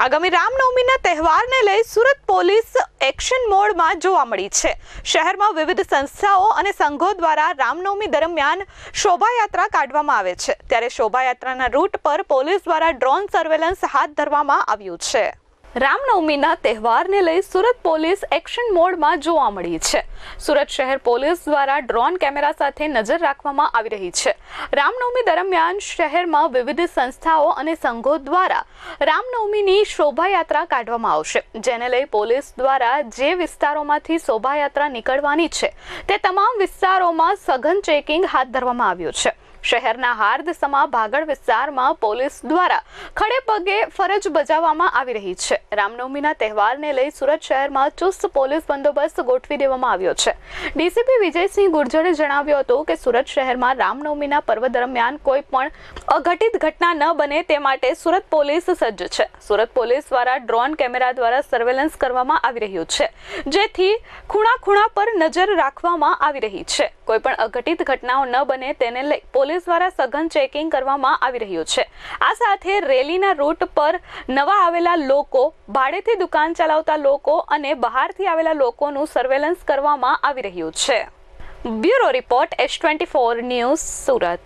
આગામી રામનવમીના તહેવારને લઈ સુરત પોલીસ એક્શન મોડમાં જોવા મળી છે। શહેરમાં વિવિધ સંસ્થાઓ અને સંઘો દ્વારા રામનવમી દરમિયાન શોભાયાત્રા કાઢવામાં આવે છે, ત્યારે શોભાયાત્રાના રૂટ પર પોલીસ દ્વારા ડ્રોન સર્વેલન્સ હાથ ધરવામાં આવ્યું છે। રામનવમીના તહેવારને લઈ સુરત પોલીસ એક્શન મોડમાં જોવા મળી છે। સુરત શહેર પોલીસ દ્વારા ડ્રોન કેમેરા સાથે નજર રાખવામાં આવી રહી છે। રામનવમી દરમિયાન શહેરમાં વિવિધ સંસ્થાઓ અને સંઘો દ્વારા રામનવમીની શોભાયાત્રા કાઢવામાં આવશે, જેને લઈ પોલીસ દ્વારા જે વિસ્તારોમાંથી શોભાયાત્રા નીકળવાની છે તે તમામ વિસ્તારોમાં સઘન ચેકિંગ હાથ ધરવામાં આવ્યું છે। શહેરના હાર્દસમા ભાગળ વિસ્તારમાં પોલીસ દ્વારા ખડે પગે ફરજ બજાવવામાં આવી રહી છે। રામનવમીના તહેવારને લઈ સુરત શહેરમાં ચુસ્ત પોલીસ બંદોબસ્ત ગોઠવી દેવામાં આવ્યો છે। ડીસીપી વિજયસિંહ ગુર્જરે જણાવ્યું હતું કે સુરત શહેરમાં રામનવમીના પર્વ દરમિયાન કોઈ પણ અઘટિત ઘટના ન બને તે માટે સુરત પોલીસ સજ્જ છે। સુરત પોલીસ દ્વારા ડ્રોન કેમેરા દ્વારા સર્વેલન્સ કરવામાં આવી રહ્યું છે, જેથી ખૂણા પર નજર રાખવામાં આવી રહી છે। કોઈ પણ અઘટિત ઘટનાઓ ન બને તેને લઈ પોલીસ દ્વારા સઘન ચેકિંગ કરવામાં આવી રહ્યું છે। આ સાથે રેલીના રૂટ પર નવા આવેલા લોકો, ભાડેથી દુકાન ચલાવતા લોકો અને બહારથી આવેલા લોકોનું સર્વેલન્સ કરવામાં આવી રહ્યું છે। Bureau report S24 news Surat.